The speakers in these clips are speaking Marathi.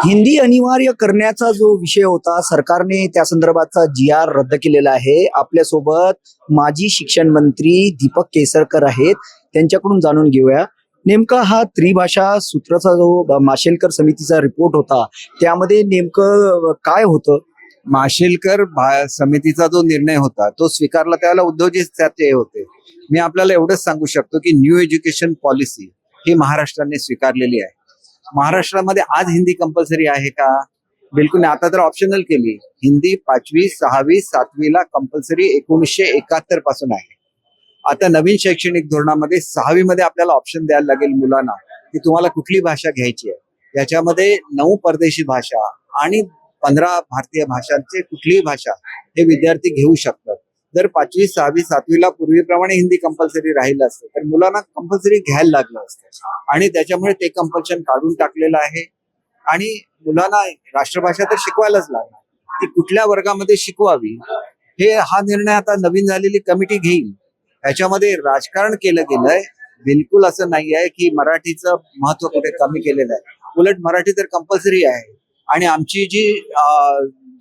हिंदी अनिवार्य करण्याचा जो विषय होता, सरकारने त्या संदर्भातचा जी-आर रद्द केलेला आहे. आपल्यासोबत माजी शिक्षण मंत्री दीपक केसरकर आहेत. त्यांच्याकडून जाणून घेऊया नेमका हा त्रिभाषा सूत्राचा जो माशेलकर समितीचा रिपोर्ट होता, त्यामध्ये नेमकं काय होतं? माशेलकर समितीचा जो निर्णय होता तो स्वीकारला त्यावेळेला उद्धवजीच त्याचे होते. मी आपल्याला एवढंच सांगू शकतो की न्यू एज्युकेशन पॉलिसी ही महाराष्ट्राने स्वीकारलेली आहे. महाराष्ट्रामध्ये आज हिंदी कंपल्सरी आहे का? बिलकुल नाही. आता तर ऑप्शनल केली. हिंदी 5वी, 6वी, 7वीला कंपल्सरी 1971 पासून आहे. आता नवीन शैक्षणिक धोरणामध्ये 6वी मध्ये आपल्याला ऑप्शन द्यायला लागेल मुलांना की तुम्हाला कुठली भाषा घ्यायची आहे. याच्यामध्ये 9 परदेशी भाषा आणि 15 भारतीय भाषांचे कुठलीही भाषा हे विद्यार्थी घेऊ शकतात. जर 5वी, 6वी, 7वीला पूर्वीप्रमाणे हिंदी कंपल्सरी राहिलं असतं तर मुलांना कंपल्सरी घ्यायला लागलं असतं आणि त्याच्यामुळे ते कंपल्शन काढून टाकलेलं आहे. आणि मुलांना राष्ट्रभाषा तर शिकवायलाच लागणार, ती कुठल्या वर्गामध्ये शिकवावी हे हा निर्णय आता नवीन झालेली कमिटी घेईल. याच्यामध्ये राजकारण केलं गेलंय. बिलकुल असं नाही आहे की मराठीचं महत्व कुठे कमी केलेलं आहे. उलट मराठी तर कंपल्सरी आहे. आणि आमची जी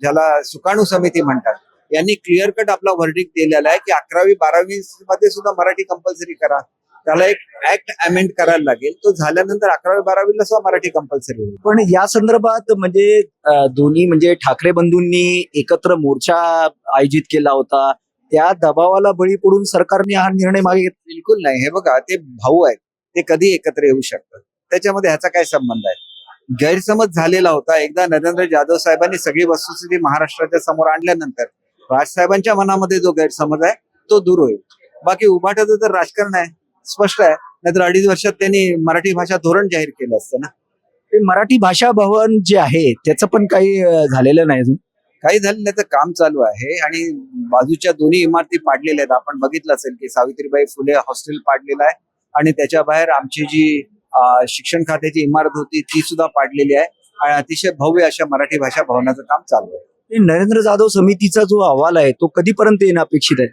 ज्याला सुकाणू समिती म्हणतात यांनी क्लिअर कट आपला व्हर्डिक्ट दिलेला आहे की 11वी 12वी मध्ये सुद्धा मराठी कंपल्सरी करा. त्याला एक ऍक्ट अमेंड करायला लागेल. तो झाल्यानंतर 11वी 12वीला सुद्धा मराठी कंपल्सरी होईल. पण या संदर्भात म्हणजे दोन्ही म्हणजे ठाकरे बंधूंनी एकत्र मोर्चा आयोजित केला होता. त्या दबावाला बळी पडून सरकारने हा निर्णय मागे घेतला? बिलकुल नाही. हे बघा, ते भाऊ आहेत, ते कधी एकत्र येऊ शकतात. त्याच्यामध्ये ह्याचा काय संबंध आहे? गैरसमज झालेला होता. एकदा नरेंद्र जाधव साहेबांनी सगळी वस्तुस्थिती महाराष्ट्राच्या समोर आणल्यानंतर राजसाहेबांच्या मनामध्ये जो गैरसमज आहे तो दूर होईल. बाकी उभाटाचं तर राजकारण आहे, स्पष्ट आहे. नाहीतर 2.5 वर्षात त्यांनी मराठी भाषा धोरण जाहीर केलं असतं ना. ते मराठी भाषा भवन जे आहे त्याचं पण काही झालेलं नाही अजून. काही झालं नाही, तर काम चालू आहे. आणि बाजूच्या दोन्ही इमारती पाडलेल्या आहेत. आपण बघितलं असेल की सावित्रीबाई फुले हॉस्टेल पाडलेलं आहे आणि त्याच्या बाहेर आमची जी शिक्षण खात्याची इमारत होती ती सुद्धा पाडलेली आहे. आणि अतिशय भव्य अशा मराठी भाषा भवनाचं काम चालू आहे. नरेंद्र जाधव समितीचा जो अहवाल आहे तो कधीपर्यंत येणं अपेक्षित आहे?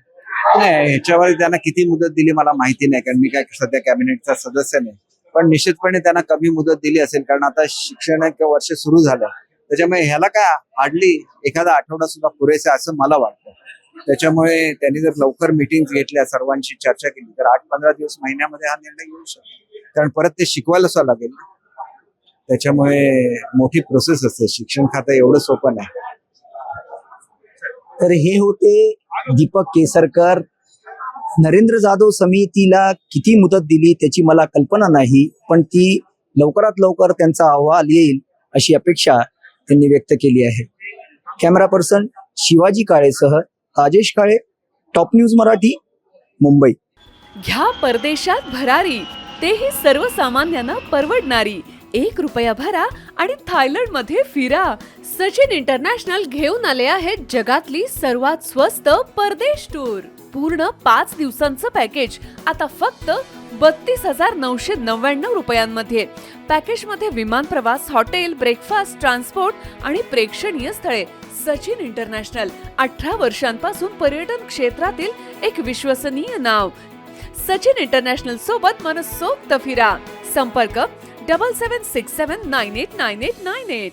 नाही, ह्याच्यावर त्यांना किती मुदत दिली मला माहिती नाही, कारण मी काय सध्या कॅबिनेटचा सदस्य नाही. पण निश्चितपणे त्यांना कमी मुदत दिली असेल, कारण आता शिक्षण वर्ष सुरू झालं. त्याच्यामुळे ह्याला काय हार्डली एखादा आठवडा सुद्धा पुरेसा आहे असं मला वाटतं. त्याच्यामुळे त्यांनी जर लवकर मीटिंग घेतल्या, सर्वांशी चर्चा केली तर 8-15 दिवस महिन्यामध्ये हा निर्णय येऊ शकतो. कारण परत ते शिकवायला सुद्धा लागेल. त्याच्यामुळे मोठी प्रोसेस असते. शिक्षण खातं एवढं सोपं नाही. तर हे होते दीपक केसरकर. नरेंद्र जाधव समितीला किती मुदत दिली त्याची मला कल्पना नाही, पण ती लवकरात लवकर त्यांचा अहवाल येईल अशी अपेक्षा त्यांनी व्यक्त केली आहे. कॅमेरा पर्सन शिवाजी काळेसह राजेश काळे, टॉप न्यूज मराठी, मुंबई. घ्या परदेशात भरारी, तेही सर्वसामान्यांना परवडणारी. 1 रुपया भरा आणि थायलंड मध्ये फिरा. सचिन इंटरनॅशनल घेऊन आले आहेत जगातली सर्वात स्वस्त परदेश टूर. पूर्ण 5 दिवसांचं पॅकेज आता फक्त 32,999 रुपयांमध्ये. पॅकेजमध्ये विमान प्रवास, हॉटेल, ब्रेकफास्ट, ट्रान्सपोर्ट आणि प्रेक्षणीय स्थळे. सचिन इंटरनॅशनल 18 वर्षांपासून पर्यटन क्षेत्रातील एक विश्वसनीय नाव. सचिन इंटरनॅशनल सोबत मनसोक्त फिरा. संपर्क 7767989898.